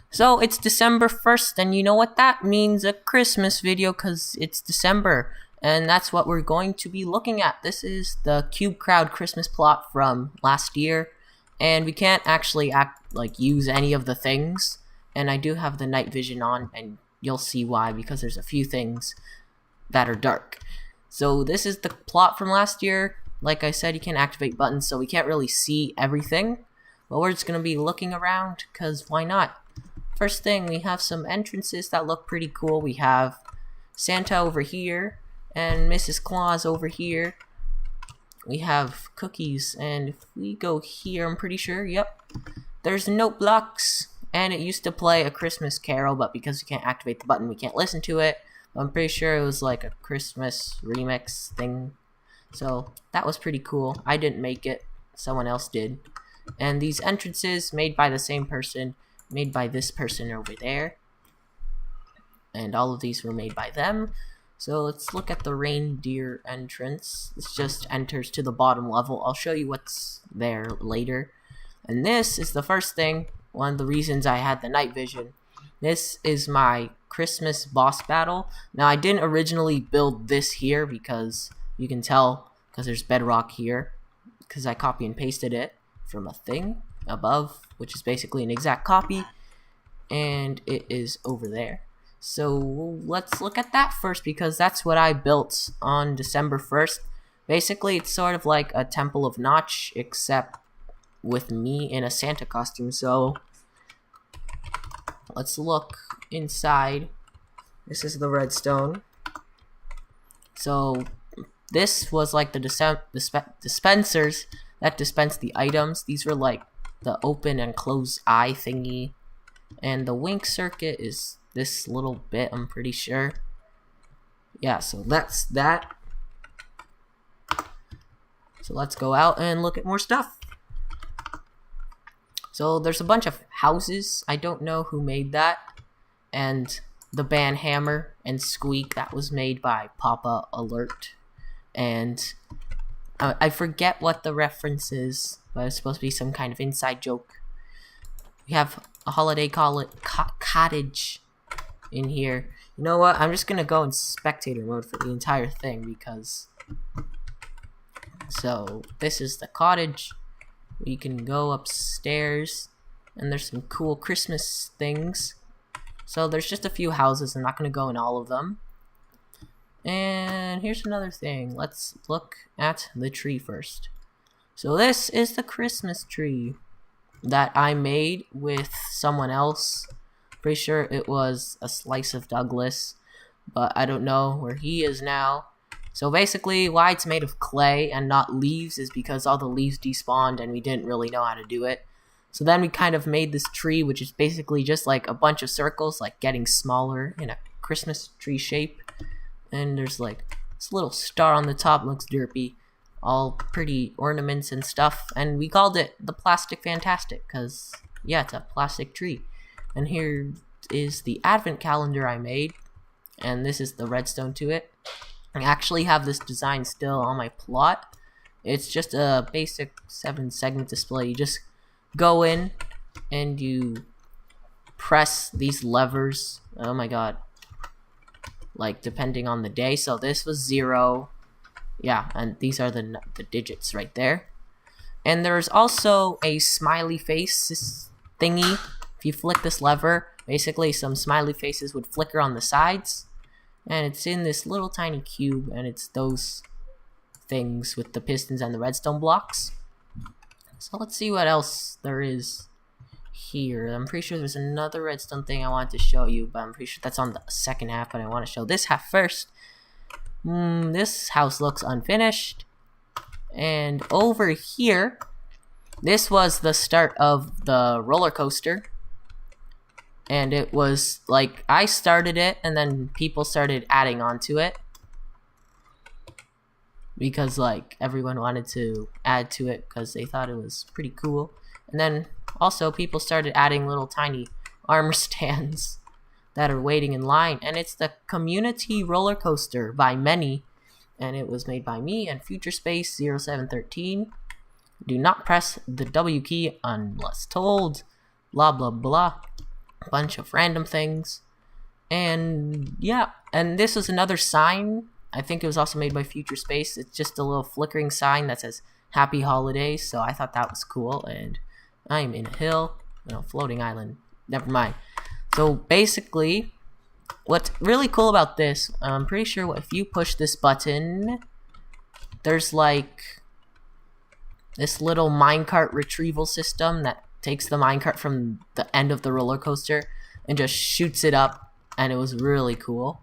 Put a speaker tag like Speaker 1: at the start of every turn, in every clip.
Speaker 1: So it's December 1st, and you know what that means? A Christmas video, because it's December. And that's what we're going to be looking at. This is the Cube Crowd Christmas plot from last year. And we can't actually use any of the things. And I do have the night vision on, and you'll see why, because there's a few things that are dark. So this is the plot from last year. Like I said, you can't activate buttons, so we can't really see everything. But we're just going to be looking around, because why not? First thing, we have some entrances that look pretty cool. We have Santa over here, and Mrs. Claus over here. We have cookies, and if we go here, I'm pretty sure, yep. There's note blocks, and it used to play A Christmas Carol, but because we can't activate the button, we can't listen to it. I'm pretty sure it was like a Christmas remix thing. So that was pretty cool. I didn't make it, someone else did. And these entrances made by the same person, made by this person over there. And all of these were made by them. So let's look at the reindeer entrance. This just enters to the bottom level. I'll show you what's there later. And this is the first thing, one of the reasons I had the night vision. This is my Christmas boss battle. Now I didn't originally build this here because you can tell because there's bedrock here because I copy and pasted it from a thing above, which is basically an exact copy, and it is over there. So let's look at that first because that's what I built on December 1st. Basically, it's sort of like a Temple of Notch, except with me in a Santa costume. So let's look inside. This is the redstone. So this was like the dispensers that dispense the items. These were like the open and close eye thingy. And the wink circuit is this little bit, I'm pretty sure. Yeah, so that's that. So let's go out and look at more stuff. So there's a bunch of houses. I don't know who made that. And the band Hammer and Squeak, that was made by Papa Alert. And I forget what the reference is, but it's supposed to be some kind of inside joke. We have a holiday cottage in here. You know what? I'm just gonna go in spectator mode for the entire thing because. So this is the cottage. We can go upstairs, and there's some cool Christmas things. So there's just a few houses. I'm not gonna go in all of them. And here's another thing. Let's look at the tree first. So this is the Christmas tree that I made with someone else. Pretty sure it was a Slice of Douglas, but I don't know where he is now. So basically, why it's made of clay and not leaves is because all the leaves despawned and we didn't really know how to do it. So then we kind of made this tree, which is basically just like a bunch of circles, like getting smaller in a Christmas tree shape. And there's like this little star on the top, looks derpy, all pretty ornaments and stuff. And we called it the Plastic Fantastic because, yeah, it's a plastic tree. And here is the advent calendar I made, and this is the redstone to it. I actually have this design still on my plot. It's just a basic 7-segment display. You just go in and you press these levers. Oh my god. Like depending on the day. So this was 0. Yeah, and these are the digits right there. And there's also a smiley face thingy. If you flick this lever, basically some smiley faces would flicker on the sides. And it's in this little tiny cube, and it's those things with the pistons and the redstone blocks. So let's see what else there is here. I'm pretty sure there's another redstone thing I wanted to show you, but I'm pretty sure that's on the second half, but I want to show this half first. This house looks unfinished. And over here, this was the start of the roller coaster. And it was like, I started it, and then people started adding on to it. Because like, everyone wanted to add to it because they thought it was pretty cool. And then also people started adding little tiny arm stands that are waiting in line. And it's the Community Roller Coaster by Many. And it was made by me and FutureSpace0713. Do not press the W key unless told. Blah, blah, blah. a bunch of random things. And yeah, and this is another sign. I think it was also made by Future Space. It's just a little flickering sign that says Happy Holidays, so I thought that was cool. And I'm in a hill, floating island. Never mind. So basically, what's really cool about this, I'm pretty sure if you push this button, there's like this little minecart retrieval system that takes the minecart from the end of the roller coaster and just shoots it up, and it was really cool.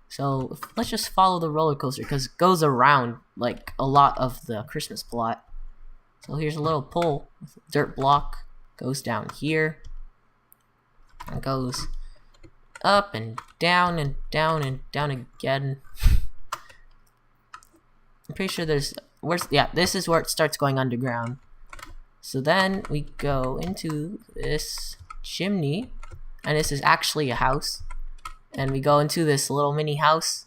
Speaker 1: So let's just follow the roller coaster because it goes around like a lot of the Christmas plot. So here's a little pole with a dirt block, goes down here, and goes up and down and down and down again. I'm pretty sure this is where it starts going underground. So then we go into this chimney, and this is actually a house. And we go into this little mini house.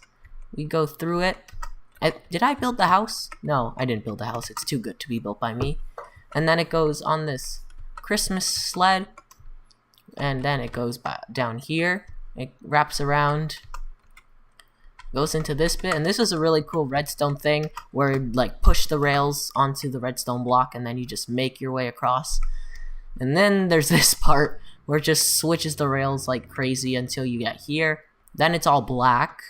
Speaker 1: We go through it. Did I build the house? No, I didn't build the house. It's too good to be built by me. And then it goes on this Christmas sled. And then it goes down here. It wraps around. Goes into this bit. And this is a really cool redstone thing where you like push the rails onto the redstone block and then you just make your way across. And then there's this part where it just switches the rails like crazy until you get here. Then it's all black.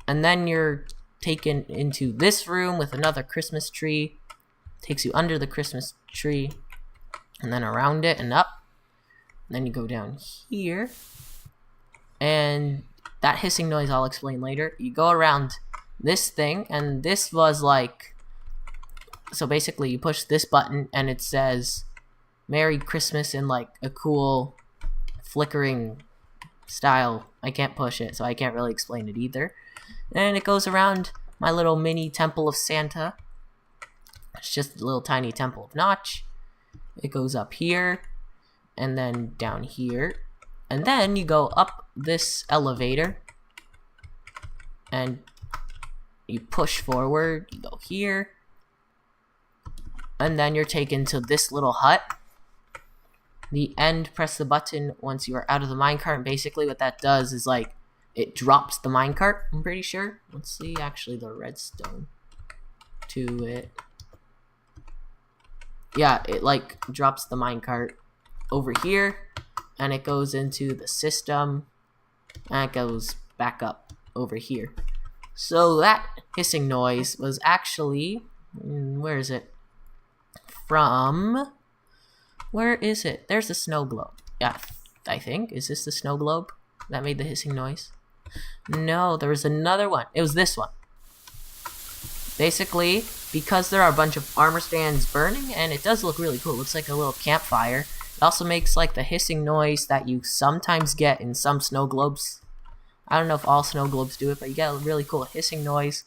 Speaker 1: And then you're taken into this room with another Christmas tree. Takes you under the Christmas tree. And then around it and up. And then you go down here. And that hissing noise I'll explain later. You go around this thing. And this was like... So basically you push this button and it says... Merry Christmas in like a cool flickering style. I can't push it, so I can't really explain it either. And it goes around my little mini temple of Santa. It's just a little tiny temple of Notch. It goes up here, and then down here. And then you go up this elevator, and you push forward, you go here, and then you're taken to this little hut. The end, press the button once you are out of the minecart, and basically what that does is like it drops the minecart, I'm pretty sure. Let's see actually the redstone to it. Yeah, it like drops the minecart over here and it goes into the system and it goes back up over here. So that hissing noise was actually, where is it? Where is it? There's the snow globe. Yeah, I think. Is this the snow globe that made the hissing noise? No, there was another one. It was this one. Basically, because there are a bunch of armor stands burning, and it does look really cool. It looks like a little campfire. It also makes like the hissing noise that you sometimes get in some snow globes. I don't know if all snow globes do it, but you get a really cool hissing noise.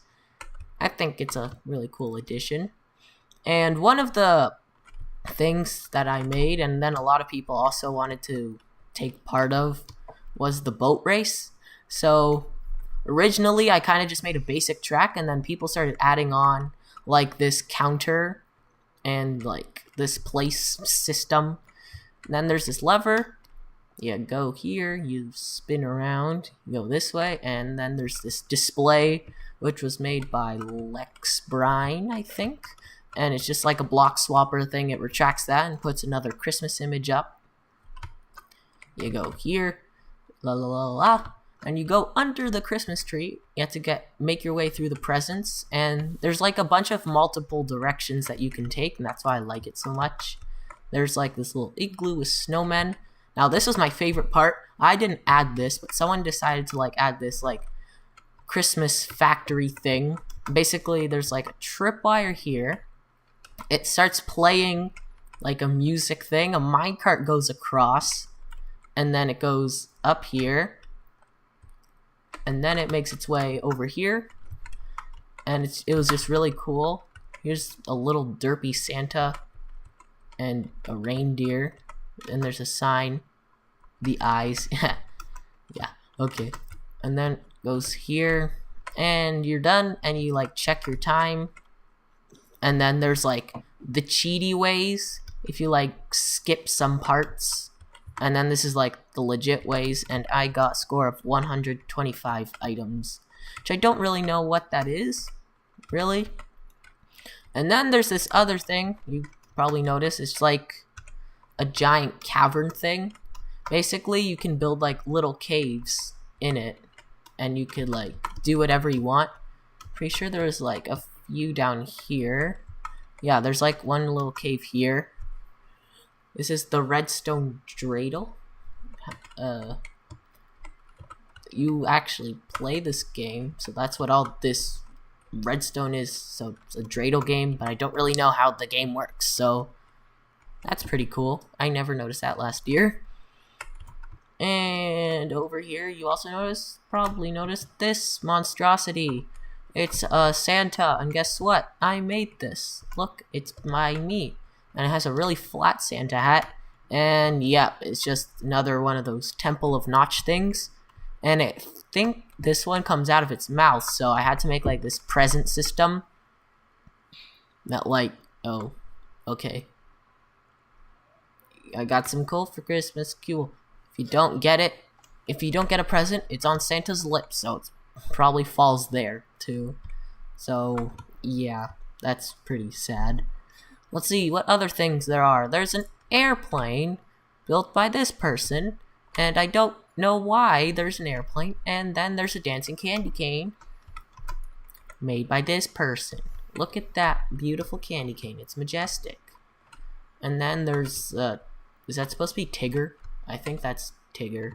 Speaker 1: I think it's a really cool addition. And one of the things that I made, and then a lot of people also wanted to take part of, was the boat race. So originally I kind of just made a basic track, and then people started adding on like this counter and like this place system. And then there's this lever. You go here, you spin around, you go this way, and then there's this display which was made by Lex Brine, I think. And it's just like a block swapper thing. It retracts that and puts another Christmas image up. You go here, la la la la, and you go under the Christmas tree. You have to make your way through the presents, and there's like a bunch of multiple directions that you can take, and that's why I like it so much. There's like this little igloo with snowmen. Now this was my favorite part. I didn't add this, but someone decided to like add this like Christmas factory thing. Basically, there's like a tripwire here. It starts playing like a music thing. A minecart goes across, and then it goes up here, and then it makes its way over here, and it was just really cool. Here's a little derpy Santa and a reindeer, and there's a sign, the eyes. Yeah, okay. And then it goes here, and you're done, and you like check your time. And then there's like the cheaty ways. If you like skip some parts, And then this is like the legit ways, and I got a score of 125 items, which I don't really know what that is, really. And then there's this other thing, you probably noticed, it's like a giant cavern thing. Basically, you can build like little caves in it, and you could like do whatever you want. Pretty sure there's like a few down here. Yeah, there's like one little cave here. This is the redstone dreidel. You actually play this game, so that's what all this redstone is. So it's a dreidel game, but I don't really know how the game works, so that's pretty cool. I never noticed that last year. And over here, you also probably noticed this monstrosity. It's a Santa, and guess what? I made this. Look, it's me. And it has a really flat Santa hat. And yeah, it's just another one of those Temple of Notch things. And I think this one comes out of its mouth, so I had to make like this present system. That like, oh, okay. I got some coal for Christmas, cool. If you don't get it, if you don't get a present, it's on Santa's lips, so it probably falls there too. So yeah, that's pretty sad. Let's see what other things there are. There's an airplane built by this person, and I don't know why there's an airplane. And then there's a dancing candy cane made by this person. Look at that beautiful candy cane. It's majestic. And then there's is that supposed to be Tigger? I think that's Tigger.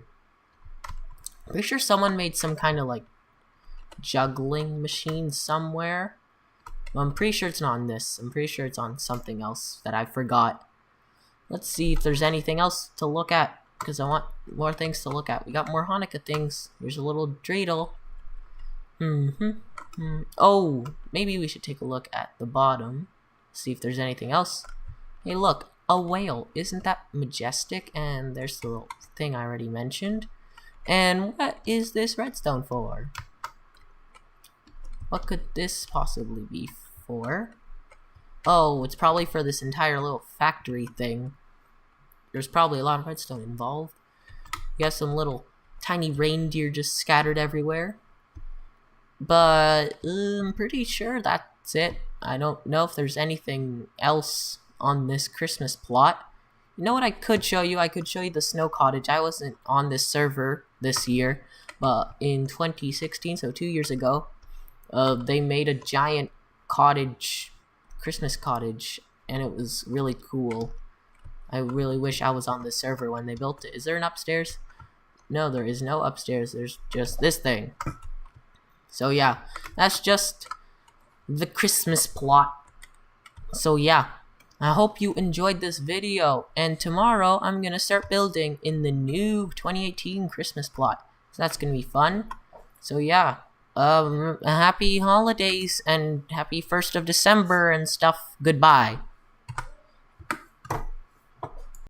Speaker 1: Pretty sure someone made some kind of like juggling machine somewhere. Well, I'm pretty sure it's not on this. I'm pretty sure it's on something else that I forgot. Let's see if there's anything else to look at, because I want more things to look at. We got more Hanukkah things. Here's a little dreidel. Oh, maybe we should take a look at the bottom. See if there's anything else. Hey, look, a whale. Isn't that majestic? And there's the little thing I already mentioned. And what is this redstone for? What could this possibly be for? Oh, it's probably for this entire little factory thing. There's probably a lot of redstone involved. You have some little tiny reindeer just scattered everywhere. But I'm pretty sure that's it. I don't know if there's anything else on this Christmas plot. You know what I could show you? I could show you the snow cottage. I wasn't on this server this year, but in 2016, so 2 years ago, they made a giant cottage, Christmas cottage, and it was really cool. I really wish I was on the server when they built it. Is there an upstairs? No, there is no upstairs. There's just this thing. So yeah, that's just the Christmas plot. So yeah, I hope you enjoyed this video, and tomorrow I'm gonna start building in the new 2018 Christmas plot. So that's gonna be fun. So yeah, happy holidays and happy 1st of December and stuff. Goodbye.